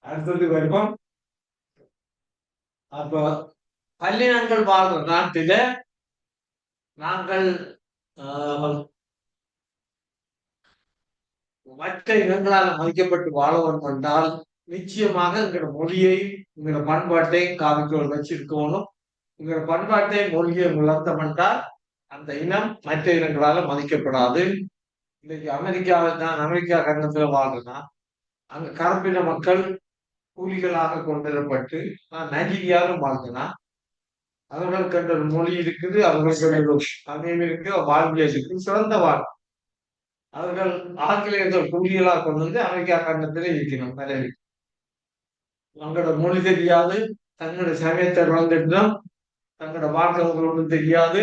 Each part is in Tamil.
அடுத்தது வருவோம். அப்போ பல்லினங்கள் வாழ்ற நாட்டில நாங்கள் மற்ற இனங்களால் மதிக்கப்பட்டு வாழ வேண்டும் என்றால் நிச்சயமாக எங்களோட மொழியை எங்களோட பண்பாட்டையும் காவிக்கோள் வச்சிருக்கணும். எங்களோட பண்பாட்டை மொழியை வளர்த்தம் என்றால் அந்த இனம் மற்ற இனங்களால மதிக்கப்படாது. இன்னைக்கு அமெரிக்காவில் தான் அமெரிக்கா கண்டத்துல வாழ்றதுனா அங்க கருப்பின மக்கள் கூலிகளாக கொண்டுவரப்பட்டு நைஜீரியாவிலும் வாழ்ந்தனா அவர்களுக்கு என்ற ஒரு மொழி இருக்குது, அவர்களுக்கு அதே இருக்கு, வாழ்வியல் இருக்கு, சிறந்த வாழ் அவர்கள் ஆங்கிலேயர்கள் கூலிகளாக கொண்டு வந்து அமெரிக்கா கண்டத்திலே இருக்கணும். அவங்களோட மொழி தெரியாது, தங்களோட சமயத்தை வளர்ந்துட்டோம், தங்களோட வாழ்க்கை ஒன்றும் தெரியாது.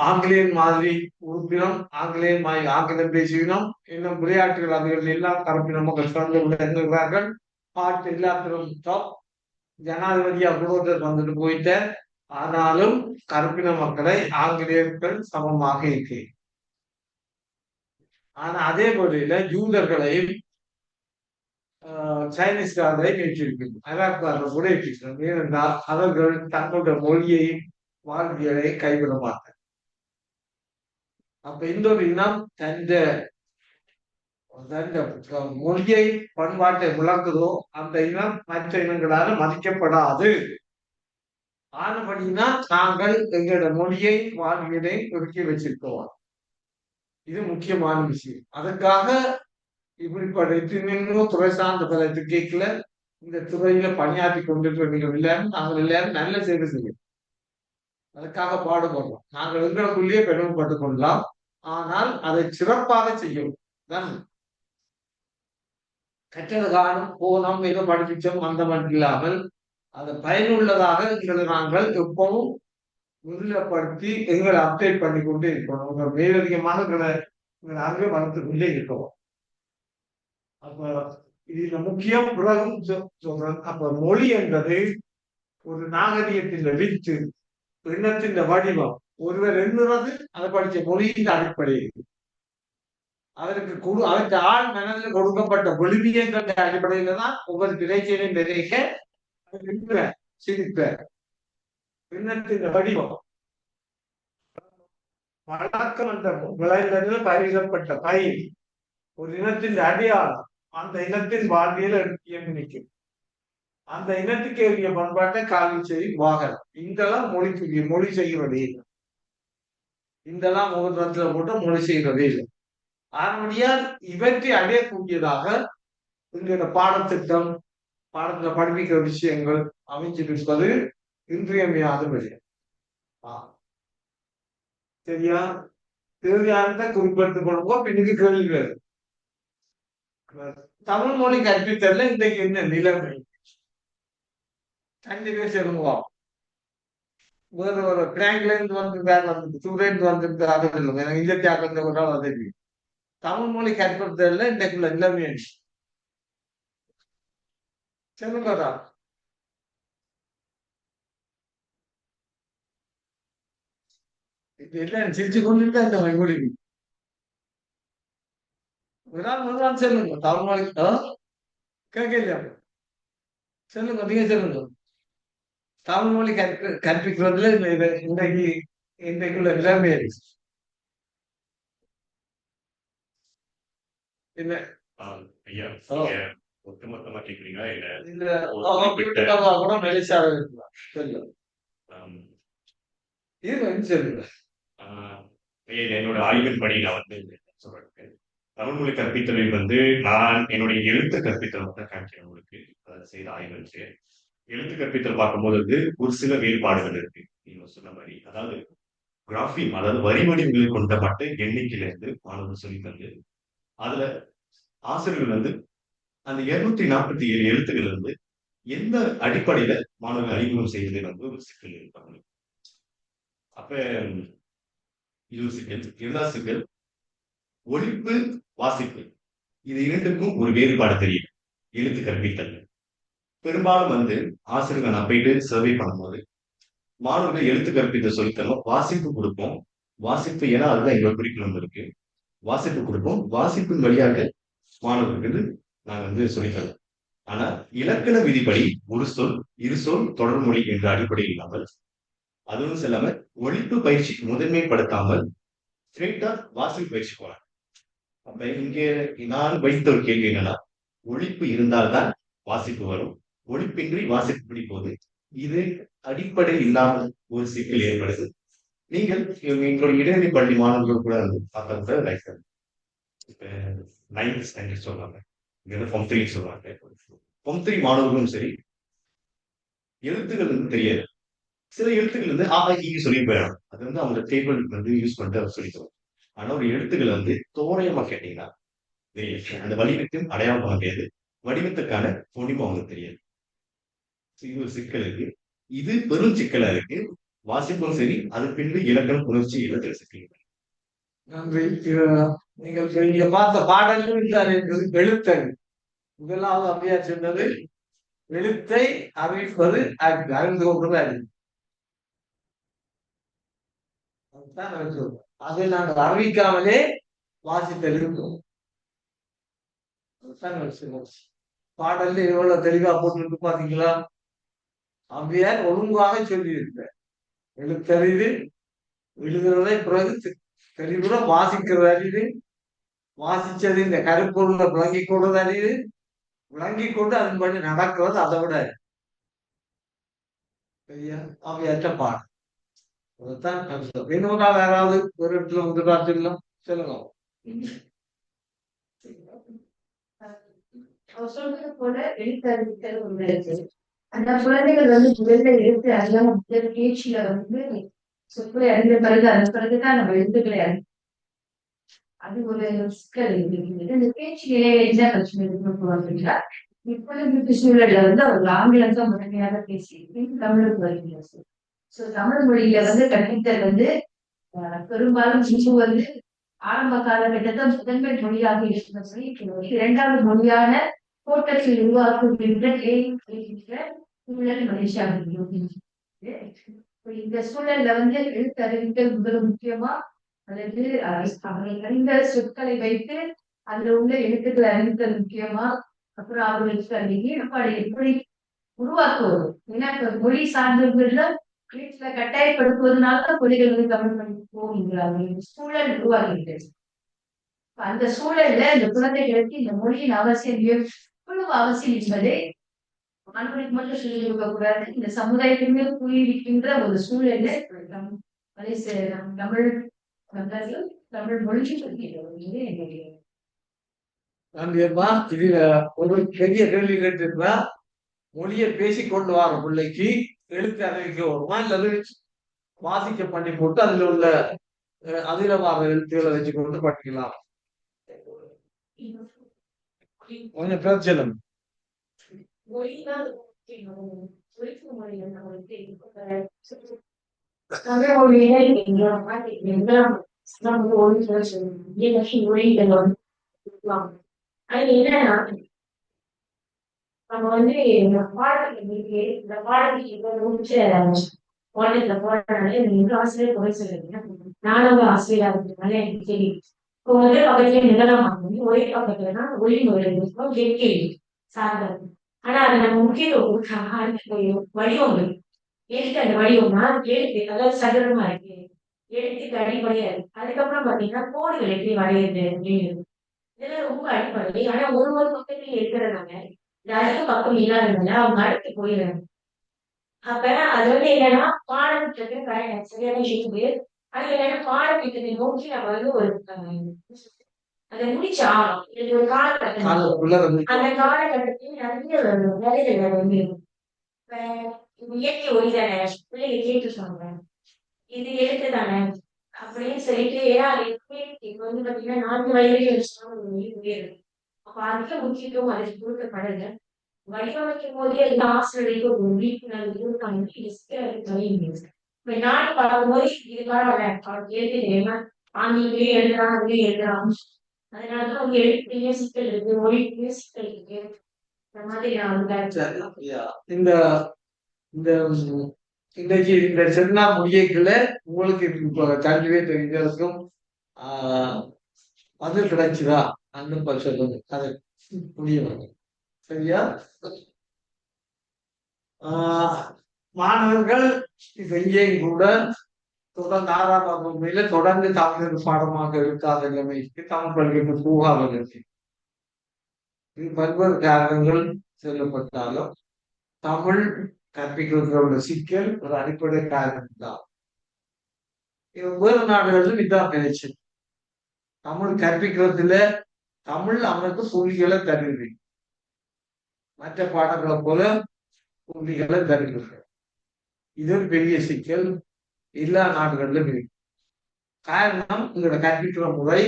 ஆங்கிலேயன் மாதிரி உறுப்பினம், ஆங்கிலேயன் மாதிரி ஆங்கிலம் பேசினோம். இன்னும் விளையாட்டுகள் அதுகள் எல்லாம் கருப்பின மக்கள் சிறந்து விளங்குகிறார்கள். பாட்டு எல்லாத்திலும் டாப் ஜனாதிபதியா கூட வந்துட்டு போயிட்ட. ஆனாலும் கருப்பின மக்களை ஆங்கிலேயர்கள் சமமாக இருக்கு. ஆனா அதே போல யூதர்களையும் சைனீஸ்காரரை ஏற்றிருக்கிறது, அமெரிக்காரர்கள் கூட ஏற்றிருக்கிறது. ஏனென்றால் அவர்கள் தங்களுடைய மொழியையும் வாழ்வியலை கைவிட மாட்டார். அப்ப இந்த ஒரு இனம் தந்த மொழியை பண்பாட்டை விளக்குதோ அந்த இனம் மற்ற இனங்களால மதிக்கப்படாது. ஆனபடினா நாங்கள் எங்களோட மொழியை வாழ்வியலை ஒதுக்கி வச்சிருக்கோம். இது முக்கியமான விஷயம். அதுக்காக இப்படிப்பட்ட துறை சார்ந்த பல கேட்கல இந்த துறையில பணியாற்றி கொண்டிருக்கிறவர்கள் எல்லாரும் நாங்கள் எல்லாரும் நல்ல சேவை செய்யும். அதுக்காக பாடுபடுறோம். நாங்கள் எங்களுக்குள்ளேயே பெருமைப்பட்டுக் கொள்ளலாம், ஆனால் அதை சிறப்பாக செய்யும். கற்றது காணும் போனோம் ஏதோ படிச்சோம் அந்த மாதிரி இல்லாமல் அதை பயனுள்ளதாக எங்களை நாங்கள் எப்பவும் முன்னிலைப்படுத்தி எங்களை அப்டேட் பண்ணி கொண்டே இருக்கணும். உங்க மேலதிகமாக எங்களை அறிவை வளர்த்து கொண்டே இருக்கணும். அப்ப இதுல முக்கியம் பிறகும் சொல்றேன். அப்ப மொழி என்பது ஒரு நாகரிகத்தின் வித்து, எண்ணத்தின் வடிவம். ஒருவர் எண்ணுறது அதை படிச்ச மொழியின் அடிப்படையில் அவருக்கு அவருக்கு ஆள் மனதில் கொடுக்கப்பட்ட விழுமியங்கள் அடிப்படையில தான் ஒவ்வொரு திரைச்சலையும் நிறைய சிரிப்ப எண்ணத்தின் வடிவம். வழக்கம் என்ற விளைநில பயிரிடப்பட்ட பயிர் ஒரு இனத்தின் அடையாளம். அந்த இனத்தின் வாழ்வியல் இயங்கி நிற்கும். அந்த இனத்துக்கு ஏறிய பண்பாட்டை காலி செய்யும் வாகனம். இங்கெல்லாம் மொழி செய்கிறதே இல்லை. இங்கெல்லாம் முகத்துல போட்டு மொழி செய்கிறதே இல்லை. ஆனபடியால் இவற்றை அடையக்கூடியதாக எங்களோட பாடத்திட்டம், பாடத்துல படிப்பிக்கிற விஷயங்கள் அமைச்சிருப்பது இன்றியமையாத விஷயம். சரியா? தேவையானதை குறிப்பிட்டுக் கொள்வோம். பின்னுக்கு கேள்விகள். தமிழ் மொழி கற்பித்தல்ல இன்றைக்கு என்ன நிலைமை? கண்டிப்பா சொல்லுவோம். வேற ஒரு பிராங்க்ல இருந்து வந்திருக்காங்க, ஸ்டூடெண்ட் வந்திருக்காங்க, எனக்கு இல்லத்தியாக ஒரு நாள் உதவி. தமிழ் மொழி கற்பித்தல்ல இன்றைக்குள்ள நிலைமை சொல்லுங்கடா. இது எல்லாம் சிரிச்சு கொண்டு இந்த மொழி ஒரு சொல்லுங்க. தமிழ் மொழி கேட்கலையா? சொல்லுங்க, நீங்க சொல்லுங்க. தமிழ் மொழி கற்பிக்கிறதுல இன்றைக்கு இன்றைக்குள்ள நிலைமை என்ன? ஐயா, ஒட்டுமொத்தமா கேக்குறீங்களா இல்ல கூட மெலிசாக இருக்கலாம். சொல்லுங்க. சொல்லுங்க. என்னோட ஆய்வின்படி நான் வந்து சொல்றேன். தமிழ் மொழி கற்பித்தலில் வந்து நான் என்னுடைய எழுத்து கற்பித்தல் மட்டும் காமிக்கிறேன் உங்களுக்கு. அதை செய்த ஆய்வு இருக்கு. எழுத்து கற்பித்தல் பார்க்கும்போது வந்து ஒரு சில வேறுபாடுகள் இருக்கு. நீங்க சொன்ன மாதிரி, அதாவது கிராஃபிம், அதாவது வரி வடிவங்கள் கொண்ட மட்டும் எண்ணிக்கையில இருந்து மாணவர்கள் சொல்லி தந்து அதுல ஆசிரியர்கள் வந்து அந்த 247 எழுத்துக்கள் இருந்து எந்த அடிப்படையில மாணவர்கள் அறிமுகம் செய்வதில் வந்து ஒரு சிக்கல் இருப்பாங்க. அப்ப இது ஒரு சிக்கல். இரண்டாவது சிக்கல் ஒழிப்பு, வாசிப்பு. இது இரண்டுக்கும் ஒரு வேறுபாடு தெரியும் எழுத்து கற்பித்தல். பெரும்பாலும் வந்து ஆசிரியர்கள் நான் போயிட்டு சர்வே பண்ணும்போது மாணவர்கள் எழுத்து கற்பித்த சொல்லித்தரோம், வாசிப்பு கொடுப்போம். வாசிப்பு ஏன்னா அதுதான் எங்களோட குறிக்கோள் இருக்கு. வாசிப்பு கொடுப்போம். வாசிப்பின் வழியாக மாணவர்களுக்கு நாங்கள் வந்து சொல்லித்தரோம். ஆனா இலக்கண விதிப்படி ஒரு சொல் இரு சொல் தொடர்மொழி என்ற அடிப்படை இல்லாமல் அதுவும் இல்லாம ஒலிப்பு பயிற்சி முதன்மைப்படுத்தாமல் ஸ்ட்ரெயிட்டா வாசிப்பு பயிற்சி போறாங்க. அப்ப இங்க நான் வைத்த ஒரு கேள்வி என்னன்னா, ஒலிப்பு இருந்தால்தான் வாசிப்பு வரும். ஒலிப்பின்றி வாசிப்பு எப்படி போகுது? இது அடிப்படை இல்லாமல் ஒரு சிக்கல் ஏற்படுது. நீங்கள் எங்களுடைய இடைநிலை பள்ளி மாணவர்கள் கூட வந்து பார்த்தா கூட லைக் இப்ப 9th ஸ்டாண்டர்ட் சொல்றாங்க. இங்க வந்து ஃபார்ம் 3 சொல்றாங்க. ஃபார்ம் 3 மாணவர்களும் சரி, எழுத்துக்கள் வந்து தெரியாது. சில எழுத்துக்கள் வந்து ஆ, ஆ, ஈ சொல்லி போயிடும். அது வந்து அவங்க டேபிள் வந்து யூஸ் பண்ணிட்டு அவர் சொல்லி தருவாங்க. ஆனா ஒரு எழுத்துக்கள் வந்து தோராயமா கேட்டீங்கன்னா தெரியாது. அந்த வடிவத்தையும் அடையாளம் பண்ண முடியாது. வடிவத்துக்கான பொடிமம் அவங்களுக்கு தெரியாது. இது ஒரு சிக்கல் இருக்கு. இது பெரும் சிக்கலா இருக்கு. வாசிப்பும் சரி, அது பின்பு இலக்கணம், புணர்ச்சி எழுத்துல சிக்கல். நன்றி. நீங்கள் நீங்க பார்த்த பாடலும் இந்த எழுத்தறிவு. முதலாவது அப்படியா சொன்னது எழுத்தை அறிவிப்பது அறிவு, அறிந்து கொள்வது அறிவு. அதுதான் நான் சொல்றேன். அதை நாங்கள் அறிவிக்காமலே வாசித்தல் இருக்கும். அதுதான் நான் சொல்றேன். பாடல்ல எவ்வளவு தெளிவா போட்டு பாத்தீங்களா? அவ்வியார் ஒழுங்காக சொல்லியிருக்க எழுத்தறிவு, எழுதுறதை பிறகு தெளிவுற வாசிக்கிறது அறிவு, வாசிச்சது இந்த கருப்பொருளை விளங்கிக் கொள்வது அறிவு, விளங்கிக் கொண்டு அதன்படி நடக்கிறது அதை விட சரியா அவையற்ற பாடம். அதைத்தான் நான் சொல்றேன். இன்னொரு நாள் யாராவது ஒரு இடத்துல வந்து பார்த்துக்கலாம் சொல்லுங்க. அவர் சொல்றது போல எழுத்தறிவித்தல் ஒன்று இருக்கு. அந்த குழந்தைகள் வந்து முதல்ல எழுத்து அறியாம முதல் பேச்சுல வந்து சொற்களை அறிந்த பிறகு அந்த பிறகுதான் நம்ம எழுத்துக்களை அது ஒரு சிக்கல் இருக்கு. இந்த பேச்சு நிலையில என்ன பிரச்சனை இருக்குன்னு இப்பொழுது சூழல்ல வந்து அவர் ஆங்கிலத்தை முதன்மையாக பேசி தமிழுக்கு வருகிறார். சோ தமிழ் மொழியில வந்து கற்பித்தல் வந்து பெரும்பாலும் இங்கு வந்து ஆரம்ப காலகட்டத்தை முதன்மை மொழியாக இருந்த சொல்லி இரண்டாவது மொழியான கோட்டத்தில் உருவாக்குகின்ற சூழல் மலேசியாவில் இந்த சூழல்ல வந்து எழுத்தறிவித்தல் முதல் முக்கியமா அல்லது அவர்கள் அறிந்த சொற்களை வைத்து அதுல உள்ள எழுத்துக்களை அறிவித்தல் முக்கியமா, அப்புறம் அவர்களுக்கு அந்த ஈடுபாடு எப்படி உருவாக்குவது. ஏன்னா இப்ப மொழி சார்ந்தவர்கள வீட்டுல கட்டாயப்படுத்துவதனால மொழிகள் வந்து தமிழ் மொழி போகிறார்கள். சூழல் உருவாகின்றது. அந்த சூழல்ல இந்த குழந்தைகளுக்கு இந்த மொழியின் அவசியம் எவ்வளவு அவசியம் என்பதை ஆண்களுக்கு மட்டும் சொல்லிக் கொடுக்க கூடாது. இந்த சமுதாயத்திலுமே புரிவிக்கின்ற ஒரு சூழல்ல தமிழ் தமிழ் மொழி சொல்கிறது என்னுடைய நன்றியம்மா. இதுல ஒரு பெரிய கேள்வி கேட்டிருந்தா மொழியை பேசி கொண்டு வர பிள்ளைக்கு எழுத்து அறிவிக்க வருமா இல்லது வாசிக்க பண்ணி போட்டு அதுல உள்ள அதில வர எழுத்துக்களை வச்சு கொண்டு பண்ணிக்கலாம். கொஞ்சம் பேர் சொல்லுங்க. தமிழ் மொழியில அது என்னன்னா நம்ம வந்து இந்த பாடத்துக்கு இந்த பாடத்துக்கு முடிச்ச பாடத்துல போறதுனால எங்க ஆசிரியர் குறை சொல்லுங்க. நானும் ஆசிரியரா இருக்கிறதுனால எனக்கு தெரியும். இப்போ வந்து பக்கத்துல நிகழமாகும் ஒரே பக்கத்துலன்னா ஒளி நுழைவு கேள்வி சார்ந்தது. ஆனா அதை நம்ம முக்கியத்துவம் கொடுக்காம அதுக்கு வடிவம் இருக்கு. எதுக்கு அந்த வடிவம்னா எழுத்து அதாவது சதுரமா இருக்கு, எழுத்துக்கு அடிப்படையா இருக்கு. அதுக்கப்புறம் பாத்தீங்கன்னா கோடுகள் எப்படி வரையுது அப்படின்னு இதெல்லாம் ரொம்ப அடிப்படை. ஆனா ஒரு பக்கத்துல இருக்கிறதுனால இந்த அடுத்த பக்கம் இல்லாததுனால அவங்க அடுத்து போயிடுறாங்க. அப்ப அது வந்து என்னன்னா பாடத்துக்கு சரியான இருக்குது. அது என்னன்னா பாடத்திட்டத்தை நோக்கி நம்ம வந்து ஒரு அதை முடிச்சு ஆகணும். இது ஒரு காலகட்டம். அந்த காலகட்டத்தில் நிறைய வேலைகள் வந்து இப்ப இயற்கை ஒளி தானே பிள்ளைங்க கேட்டு சொல்றேன் இது எழுத்து தானே அப்படின்னு சொல்லிட்டு ஏன்னா இப்ப வந்து பாத்தீங்கன்னா 4 வயதில் அப்ப அதுக்கு முக்கியத்துவம் அதுக்கு கொடுக்கப்படுது. வடிவமைக்கும் போதே அந்த ஆசிரியருக்கு ஒரு விழிப்புணர்வு இப்ப நானும் பார்க்கும்போது இது பரவாயில்ல அவருக்கு எழுதி தெரியுமா ஆங்கிலத்திலேயே எழுதுறான் அதுலயே எழுதுறான். அதனாலதான் அவங்க எழுத்துலயே சிக்கல் இருக்கு, மொழிக்குள்ளே சிக்கல் இருக்கு. இந்த மாதிரி நான் இந்த இந்த இன்னைக்கு இந்த சென்னா மொழியைக்குள்ள உங்களுக்கு இப்ப கல்வியே தெரிஞ்சதுக்கும் பதில் கிடைச்சுதா அந்த சொல்லுங்க அதை புரிய சரியா? மாணவர்கள் இப்ப இங்கேயும் கூட தொடர்ந்து 6ஆம் வகுப்பில தொடர்ந்து தமிழ் பாடமாக இருக்காத நிலைமைக்கு தமிழ் பள்ளிக்கு போகாத நிலைமை. இது பல்வேறு காரணங்கள் சொல்லப்பட்டாலும் தமிழ் கற்பிக்கிறதோட சிக்கல் ஒரு அடிப்படை காரணம் தான். வேறு நாடுகளிலும் இதான் நினைச்சு தமிழ் கற்பிக்கிறதுல தமிழ் அவனுக்கு புள்ளிகளை தருது, மற்ற பாடங்களை போல புள்ளிகளை தருகிறது. இது ஒரு பெரிய சிக்கல் எல்லா நாடுகளிலும் இருக்கு. காரணம் உங்களோட கற்பிக்கிற முறை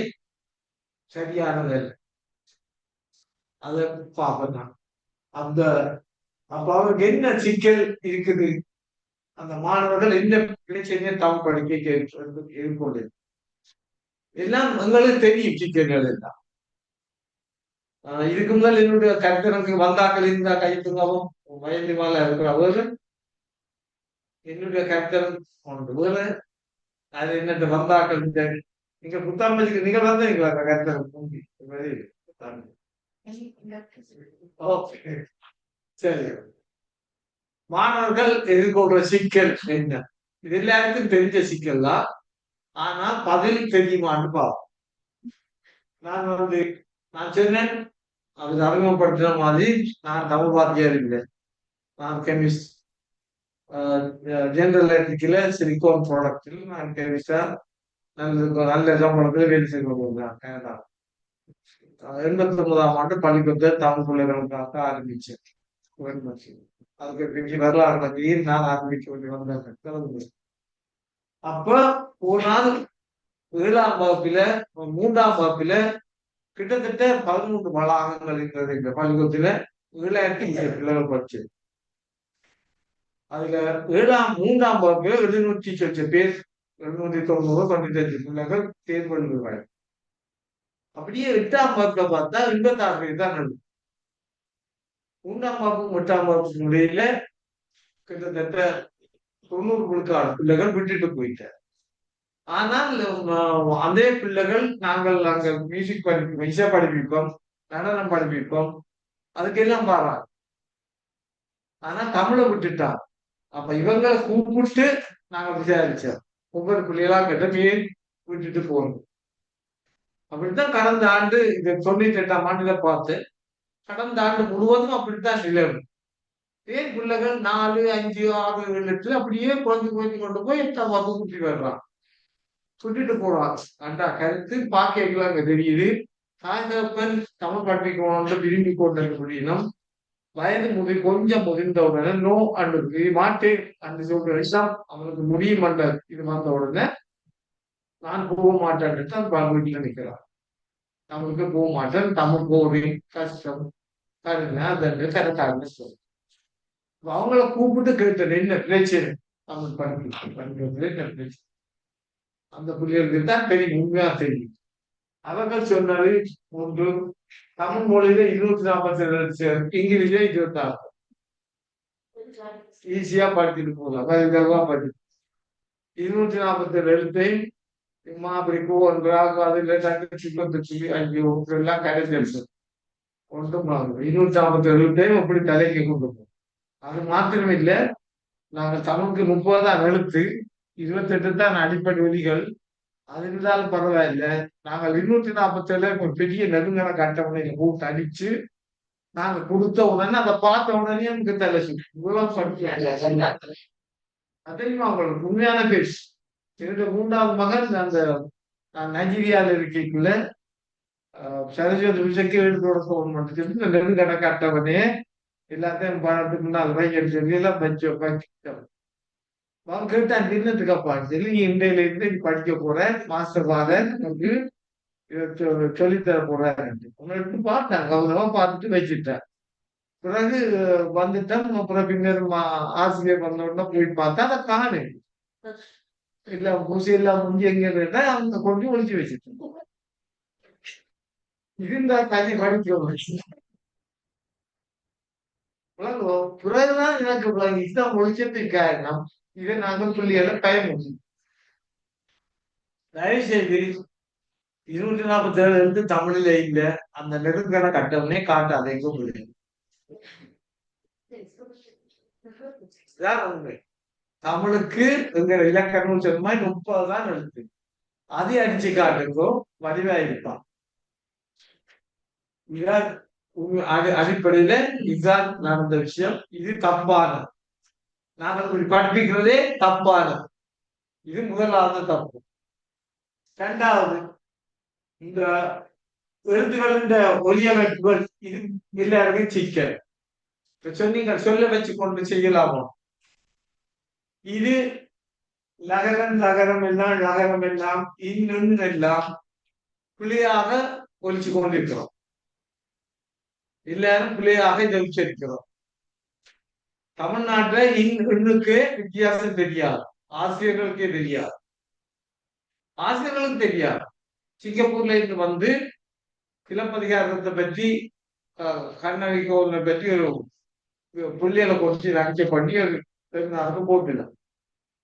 சரியானது. அதை பார்ப்பதான் அந்த அப்ப அவருக்கு என்ன சிக்கல் இருக்குது, அந்த மாணவர்கள் என்ன பிரச்சனையை தமிழ் படிக்க எதிர்கொண்டு எல்லாம் எங்களுக்கு தெரியும் சிக்கல்கள் எல்லாம். இதுக்கு முதல் என்னுடைய கருத்தரங்கு வந்தாக்கள் இருந்தா கைத்துங்கவும் வயது மேல இருக்கிற அவர்கள் என்னுடைய கருத்தரங்கு ஒன்று வேறு அது என்னட்டு வந்தாக்கள் நீங்க புத்தாம்பதிக்கு நீங்கள் வந்தீங்களா கருத்தரங்கு? சரி, மாணவர்கள் எதிர்கொள்ற சிக்கல் என்ன? இது எல்லாருக்கும் தெரிஞ்ச சிக்கல் தான். ஆனா பதில் தெரியுமான்னு பார்ப்போம். நான் சொன்னேன் அது அறிமுகப்படுத்துற மாதிரி நான் தமிழ் வாத்தியார் இல்லை, நான் கெமிஸ்ட் ஜெனரல் எலக்ட்ரிக்கல சிலிகான் ப்ராடக்டில் நான் கெமிஸ்டா நல்ல சம்பளத்தில் வேலை செய்து கொண்டிருந்தேன். கனடா 89ஆம் ஆண்டு பள்ளிக்கூடத்தை தமிழ் பிள்ளைகளுக்காக ஆரம்பிச்சேன். அதுக்கு பெரிய வரலாறு பற்றி நான் ஆரம்பிக்க வேண்டி வந்தேன். அப்ப ஒரு நாள் 7ஆம் வகுப்பில 3ஆம் வகுப்பில கிட்டத்தட்ட 13 வளாகங்கள் இருக்கிறது இந்த பள்ளிக்கூடத்துல 7,000 பிள்ளைகள் படிச்சு. அதுல 3ஆம் வகுப்புல 700 பேர் 790 பிள்ளைகள் தேர்வு எழுதுவாங்க. அப்படியே 8ஆம் வகுப்புல பார்த்தா 86 பேர் தான் நடுவு. 3ஆம் வகுப்பு 8ஆம் வகுப்பு முறையில கிட்டத்தட்ட 90 விழுக்காடு பிள்ளைகள் விட்டுட்டு போயிட்டார். ஆனால் அதே பிள்ளைகள் நாங்கள் அங்க மியூசிக் படிப்போம், இசை படிப்பிப்போம், நடனம் படிப்பிப்போம், அதுக்கெல்லாம் பாடுறாங்க. ஆனா தமிழை விட்டுட்டான். அப்ப இவங்களை கூப்பிட்டு நாங்க விசாரிச்சோம், ஒவ்வொரு பிள்ளைகளா கிட்ட ஏன் விட்டுட்டு போகணும். அப்படித்தான் கடந்த ஆண்டு இந்த 98ஆம் ஆண்டுல பார்த்து கடந்த ஆண்டு முழுவதும் அப்படித்தான் நிலவு. ஏன் பிள்ளைகள் 4, 5, 6, 7 அப்படியே குறைஞ்சு கொண்டு போய் 8ஆம் வகுப்பு கூட்டி வர்றான், சுட்டிட்டு போறாங்க. அண்டா கருத்து பாக்கியெல்லாம் அங்க தெரியுது. தாய் தகப்பன் தமிழ் படிக்கணும்னு விரும்பி கொண்டிருக்க முடியும். வயது கொஞ்சம் முதிர்ந்த உடனே நோ அண்டு மாட்டேன் அன்று சொல்ற விஷயம் அவனுக்கு முடியும் அண்ட இது வந்த உடனே நான் போக மாட்டேன் தான் வீட்டுல நிற்கிறான். தமிழுக்கு போக மாட்டேன், தமிழ் போறேன் கஷ்டம் அதற்கு கரெக்டாக சொல்லும். அவங்கள கூப்பிட்டு கேட்டது என்ன பிரச்சனை, தமிழ் படிக்கிறது என்ன பிரச்சனை, அந்த பிள்ளைகளுக்கு தான் தெரியும், உண்மையா தெரியும். அவர்கள் சொன்னது ஒன்று, தமிழ் மொழியில 247, இங்கிலீஷ்ல 26. ஈஸியா படிச்சுட்டு போகலாம், பதினவா படிச்சு 247 எழுத்தையும் அப்படி அதுல 255 எல்லாம் கிடைச்சிருச்சு. ஒன்றும் 247 எழுத்தையும் அப்படி தலைக்கு கொண்டு போகும். அது மாத்திரம் இல்லை, நாங்க தமிழுக்கு 30 தான் எழுத்து, 28 தான் அடிப்படை ஒலிகள். அது இருந்தாலும் பரவாயில்ல, நாங்கள் 247 பெரிய நெடுங்கணக்கு அட்டவணையில போட்டு அடிச்சு நாங்க கொடுத்த உடனே அதை பார்த்த உடனே நமக்கு தலை சுற்று. இவ்வளவு படிக்க தெரியுமா அவங்களுக்கு உண்மையான பேச்சு. என்னுடைய 3வது மகன் அந்த நைஜீரியால இருக்கக்குள்ள சரஸ்வதி விசைக்கு எழுதோட கவர்மெண்ட் நெடுங்கணக்கு அட்டவணையே எல்லாத்தையும் பணத்துக்கு முன்னால் வைக்க எல்லாம் வச்சோம். அவங்க கேட்டான் தின்னத்துக்கப்பா சொல்லி, இன்றையில இருந்து நீ படிக்க போற, மாஸ்டர் வாத நமக்கு சொல்லித்தர போறாரு. உங்களை பார்த்தாங்க, கௌரவமா பார்த்துட்டு வச்சுட்டேன். பிறகு வந்துட்டேன். அப்புறம் பின்னர் ஆசிரியர் வந்த உடனே போய் பார்த்தா அதை காணு இல்ல, பூசி எல்லாம் முடிஞ்சு எங்க அவங்க கொண்டு ஒழிச்சு வச்சுட்டேன். இருந்தா கல்வி படிக்க பிறகுதான் எனக்கு இதுதான் ஒழிச்சதுக்கு காரணம். இதை நாங்கள் புள்ளிகளை பயன்படுத்தணும். தயவு செய்து 247 தமிழில இல்ல அந்த நெடுங்கணக்கு அட்டவணையை காட்டாதீங்க. இதான் உண்மை. தமிழுக்கு எங்க இலக்கணம் சொன்னா 30 தான் எழுத்து. அதை அடிச்சு காட்டுங்கோ வடிவா இருப்பான். இதான் அடிப்படையில இதுதான் நடந்த விஷயம். இது தப்பான, நாங்கள் இப்படி படிப்பிக்கிறதே தப்பான. இது முதலாவது தப்பு. இரண்டாவது, இந்த எழுத்துக்கள் இந்த ஒலியமைப்புகள் இது எல்லாருக்கும் சிக்கல். சொன்னீங்க சொல்ல வச்சு கொண்டு செய்யலாமா? இது நகரம் நகரம் எல்லாம் நகரம் எல்லாம் இன்னும் எல்லாம் பிள்ளையாக ஒழிச்சு கொண்டிருக்கிறோம். எல்லாரும் பிள்ளையாக இதை உச்சரிக்கிறோம். தமிழ்நாட்டுல இன்னுக்கு வித்தியாசம் தெரியாது, ஆசிரியர்களுக்கே தெரியாது, ஆசிரியர்களுக்கு தெரியாது. சிங்கப்பூர்ல இருந்து வந்து சிலப்பதிகாரத்தை பற்றி கண்ணகி கோவிலை பற்றி ஒரு புள்ளியலை கொண்டு ரகசிய பண்ணி ஒரு போட்டுல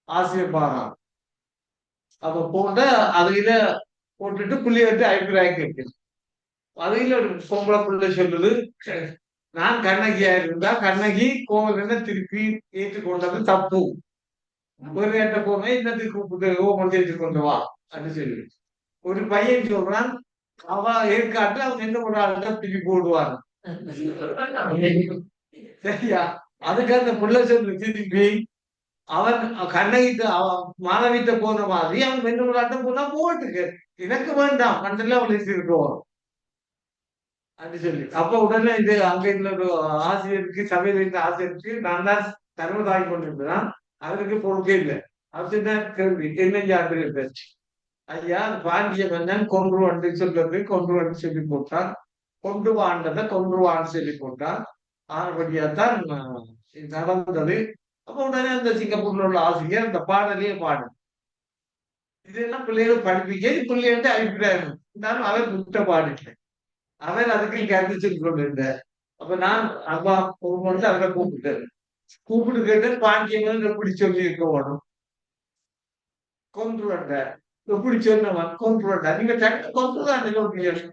ஆசிரியர் பாராம். அப்ப போட்ட அதுல போட்டுட்டு புள்ளியிட்டு அபிப்பிராயம் கேட்குது. அதுல ஒரு பொம்பளை பிள்ளை சொல்லுது, நான் கண்ணகியா இருந்தா கண்ணகி கோவில் திருப்பி ஏற்றுக்கொண்டது தப்பு. ஒரு ஏற்ற போன இன்னத்துக்கு கூப்பிட்டு ஏற்றுக்கொண்டு வா அப்படின்னு சொல்லி ஒரு பையன் சொல்றான், அவ ஏற்காட்டு அவங்க என்ன ஒரு ஆளுங்க திருப்பி போடுவாங்க. சரியா? அதுக்கு அந்த புள்ள சொல்லு திருப்பி அவன் கண்ணகிட்ட அவன் மாணவிட்ட போன மாதிரி அவன் ரெண்டு ஒரு ஆட்டம் போனா போட்டுக்கு எனக்கு வேண்டாம் கண்டில அவன் இருக்கோம் அப்படின்னு சொல்லி. அப்ப உடனே இது அங்க இருந்த ஒரு ஆசிரியருக்கு, சபையில இருந்த ஆசிரியருக்கு நான் தான் தர்மதாகி கொண்டிருந்தான், அவருக்கு பொறுப்பே இல்லை. அப்படிதான் கேள்வி என்ன ஜாத்திரை ஐயா பாண்டிய மன்னன் கொன்றுவண்டு சொல்றது கொன்றுவண்டு சொல்லி போட்டான், கொண்டு வாழ்ந்ததை கொன்றுவான்னு சொல்லி போட்டான். ஆனபடியாத்தான் நடந்தது. அப்ப உடனே அந்த சிங்கப்பூர்ல உள்ள ஆசிரியர் அந்த பாடலையே பாடு, இதெல்லாம் பிள்ளைகள் படிப்பிக்க பிள்ளைகளுக்கு அபிப்பிராயம் இருந்தாலும் அவர் குற்ற பாடிட்டேன். அவர் அதுக்கு கருத்து சொல்லி கொண்டிருந்தார். அப்ப நான் அப்பா போகும்போது அவரை கூப்பிட்டாரு. கூப்பிட்டு கேட்டு பாண்டியங்கள் எப்படி சொல்லி இருக்க வேணும், கொன்று வந்த எப்படி சொன்னவன் கொன்று வந்த நீங்க சட்ட கொன்றுதான் நிலவு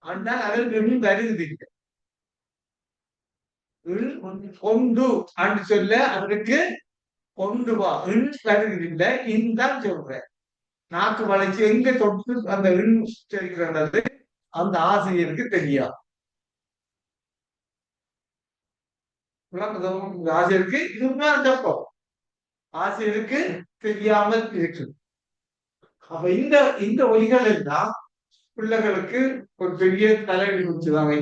ஆனால் அவருக்கு இன்னும் கருது கொண்டு அப்படின்னு சொல்ல அவருக்கு கொண்டு வா கருது இன்தான் சொல்றேன். நாக்கு வளைச்சு எங்க தொட்டு அந்த உச்சரிக்கிறது அந்த ஆசிரியருக்கு தெரியாது. ஆசிரியருக்கு இதுதான் தப்பம், ஆசிரியருக்கு தெரியாமல் இருக்கு. அப்ப இந்த இந்த ஒலிகள் எல்லாம் பிள்ளைகளுக்கு ஒரு பெரிய தலைவலிச்சுதாங்க.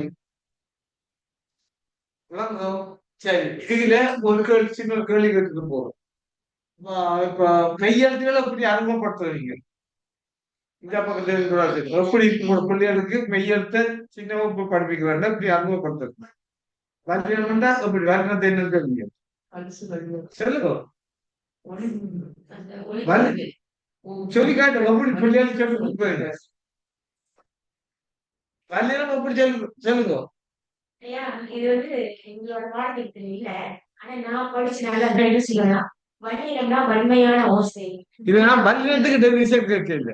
சரி, இதுல ஒரு கேள்வி, சின்ன கேள்வி கேட்டுட்டு போறோம். இப்ப மெய்யெழுத்துக்களை எப்படி அறிமுகப்படுத்துறீங்க? இந்த பக்கத்துல இருக்கிறாரு எப்படி உங்களோட பிள்ளைகளுக்கு மெய்யெழுத்த சின்ன வகுப்பு படிப்பிக்கிறாங்க இப்படி அறிமுகப்படுத்துறது? வர்ணம்னா எப்படி வர்ணத்தை என்ன தெரியுங்க சொல்லுங்க, சொல்லி காட்டு எப்படி பிள்ளைகளுக்கு சொல்லி வர்ணம் எப்படி சொல்லுங்க. இது வந்து எங்களோட பாடத்திட்டத்துல இல்ல, ஆனா நான் படிச்சனால என்ன செய்யலாம், வன்னியம்னா வன்மையான ஓசை. இதெல்லாம் வல்லினத்துக்கு டெபினிஷன் கேட்கல,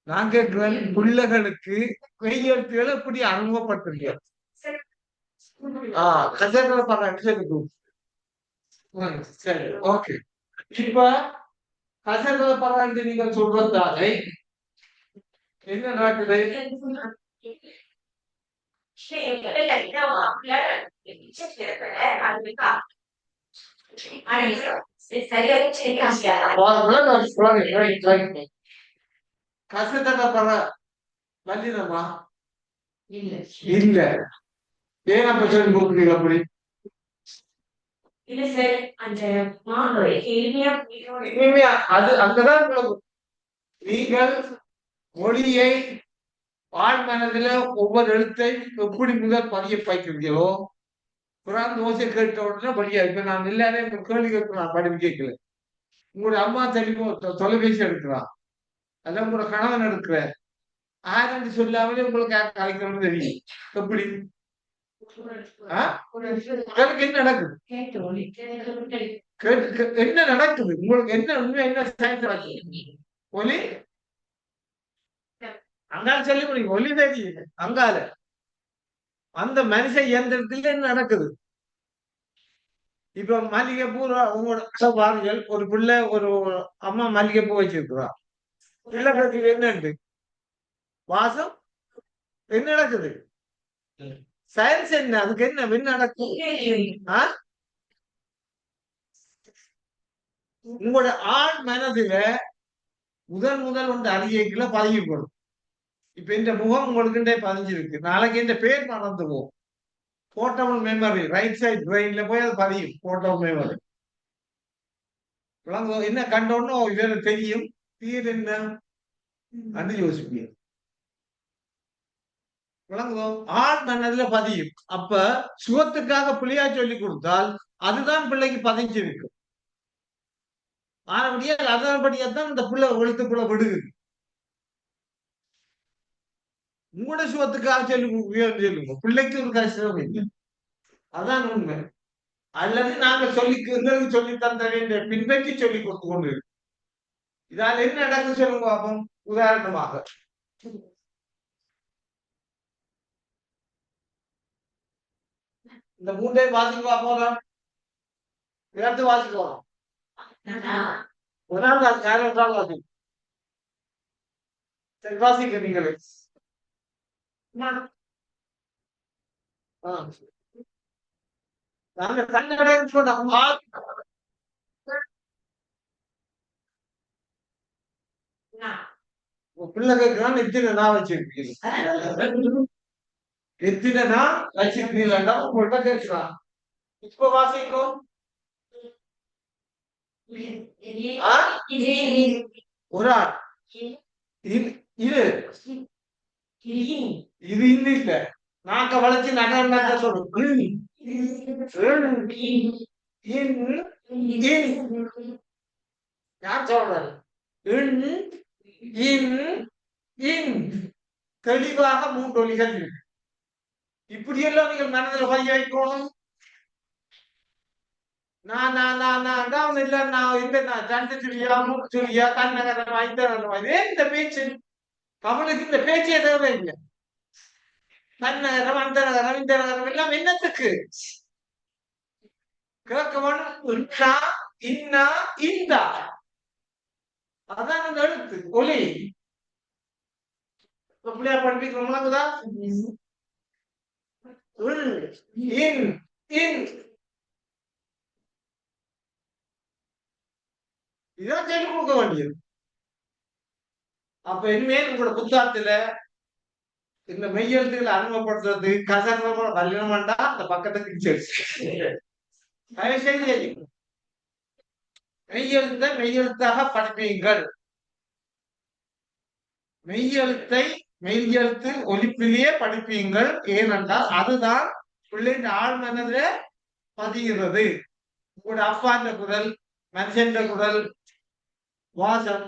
நான் கேட்கிறேன் பிள்ளைகளுக்கு மெய்யெழுத்துக்களை எப்படி அறிமுகப்படுத்துறீங்க? கசேட்டல பாருங்க. சரி, ஓகே. இப்ப கசேட்டல பாருங்க நீங்க சொல்றதால என்ன நடக்குது? கசேட்டல பாரு வல்லினமா இல்ல, ஏன் அப்ப சொல்லி கொடுக்குறீங்க அப்படி? அது அங்கதான் நீங்கள் மொழியை ஆழ்மனதுல ஒவ்வொரு எழுத்தை எப்படி முதல் பதிய வைக்கிறீங்களோ குரான் தோசை கேட்ட உடனே படியா. இப்ப நான் எல்லாரையும் கேள்வி கேட்கிறேன், படிப்பு கேட்கல. உங்களுடைய அம்மா தெளிவோ தொலைபேசி எடுக்கிறான், அதான் உங்களோட கணவன் எடுக்கிற ஆரண்டு சொல்லாமலே உங்களுக்கு கலைக்கணும்னு தெரியும். எப்படி என்ன நடக்குது? என்ன நடக்குது உங்களுக்கு? என்ன உண்மை? என்ன நடக்குது? ஒலி அங்கால சொல்லி முடியும், ஒலி தெரியுது அங்கால. அந்த மனுஷ இயந்திரத்துல என்ன நடக்குது? இப்ப மல்லிகைப்பூ உங்களோட பாருங்கள், ஒரு பிள்ளை ஒரு அம்மா மல்லிகைப்பூ வச்சிருக்கிறா, பிள்ளை கட்டில என்ன இருக்கு? வாசம் என்ன நடக்குது? சயின்ஸ் என்ன? அதுக்கு என்ன நடக்கும்? உங்களோட ஆள் மனதுல முதல் ஒன்று அறிக்கைக்குள்ள பதியப்படும். இப்ப இந்த முகம் உங்களுக்கு பதிஞ்சிருக்கு, நாளைக்கு இந்த பேர் மறந்து போகும். போர்ட்டபிள் மெமரி, ரைட் சைட் பிரெயின்ல போய் அது பதியும். போர்ட்டபிள் மெமரி என்ன கண்டோன்னு இவரு தெரியும், தீர் என்ன அது யோசிப்பீங்க. விளங்குதோ? ஆள் மனதுல பதியும். அப்ப சுகத்துக்காக பிள்ளையா சொல்லி கொடுத்தால் அதுதான் பிள்ளைக்கு பதிஞ்சிருக்கு. ஆனபடியால் அதன்படியாத்தான் இந்த பிள்ளை எழுத்துக்குள்ள விடுகுது. உங்களோட சுகத்துக்காக சொல்லுங்க, பிள்ளைக்கு ஒரு கஷ்டம் இல்லை. அதான் உண்மை. அல்லது நாங்க எங்களுக்கு சொல்லி தந்த வேண்டிய பின்பற்றி சொல்லி கொடுத்து கொண்டு இருக்கு. இதால் என்ன நடக்குது சொல்லுங்க பாப்போம். உதாரணமாக இந்த மூன்றை வாசிக்கு பாப்போம், இடத்து வாசிக்கலாம். ஒரு நாள் வாசிக்கும். சரி, வாசிக்க நீங்களே. நாங்க கண்ணடைன்னு சொன்னோம். பிள்ளை கேட்கிறான், எத்தனை நான் வச்சிருக்கீங்க, எத்தனை நான் வச்சிருக்கீங்களா உங்கள்கிட்ட கேட்கிறான். இப்ப வாசிக்கும். ஒரு ஆள் இது இல்ல, நாக்க வளைச்சு நகர்ந்த சொல்லும். யார் சொல்றாரு? தெளிவாக 3 ஒலிகள் இருக்கு. இப்படியெல்லாம் நீங்கள் மனதில் பதிய வைக்கணும். நான் இல்ல, நான் இந்த சண்டை சொல்லியா, மூக்கு சொல்லியா, கண்ணகரமா, இந்த பேச்சு அவனுக்கு இந்த பேச்சே தேவை இல்லை. தன்னகரம், அந்த நகரம், இந்த நகரம் எல்லாம் என்னத்துக்கு கேட்கணும்? அதான் அந்த எழுத்து ஒலி. அப்படியா படிப்பிக்கிறோம்லாங்குதா? இதான் சொல்லி கொடுக்க வேண்டியது. அப்ப இனிமேல் உங்களோட புத்தகத்துல இந்த மெய்யெழுத்துக்களை அறிமுகப்படுத்துறது கசகரமான வல்லினம் வேண்டா, அந்த பக்கத்துக்கு மெய்யெழுத்தாக படிப்பீங்கள். மெய்யெழுத்து ஒலிப்பிலேயே படிப்பீங்கள். ஏனென்றால் அதுதான் பிள்ளைங்க ஆள் மனதில பதிகிறது. உங்களோட அப்பான்ற குரல், மனுஷன் குரல், வாசம்,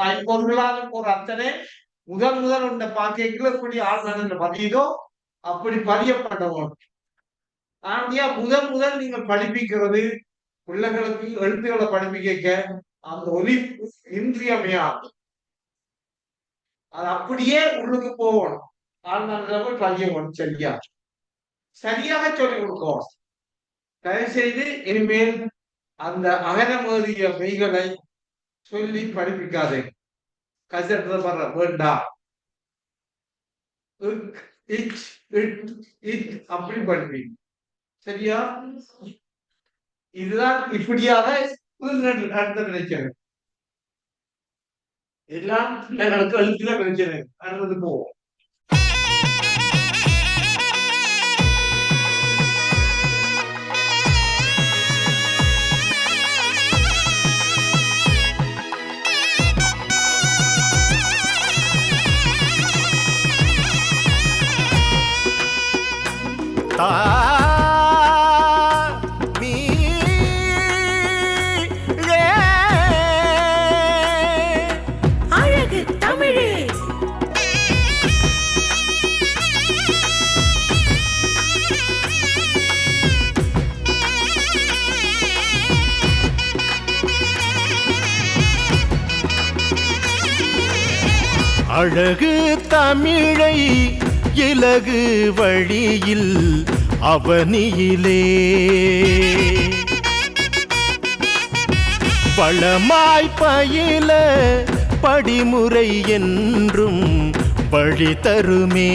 ஐம்பொருளாலும் ஒரு அத்தனை முதல் உண்ட பாக்கைக்குள்ள எப்படி ஆள் மனதில் பதியுதோ அப்படி பதியப்பட்டவங்க. ஆனா முதல் நீங்கள் படிப்பிக்கிறது பிள்ளைகளுக்கு எழுத்துக்களை படிப்பிக்க அந்த ஒலி இன்றியமையாது. அது அப்படியே உள்ளுக்கு போகணும். ஆழ்மனதில் போய் பதியணும். சரியாக சொல்லிக் கொடுக்கணும். தயவு செய்து இனிமேல் அந்த அகனமேறிய மெய்களை சொல்லி படிப்பிக்காதே. கசட்டு வர்ற வேண்டாம். அப்படி படிப்பீங்க. சரியா? இதுதான் இப்படியாக அடுத்த பிரச்சனை. எல்லாம் எங்களுக்கு எழுத்துல பிரச்சனை. அடுத்தது போவோம். அழகு தமிழே. அழகு தமிழை இலகு வழியில் அவனியிலே வளமாய் பயில படிமுறை என்றும் வழி தருமே.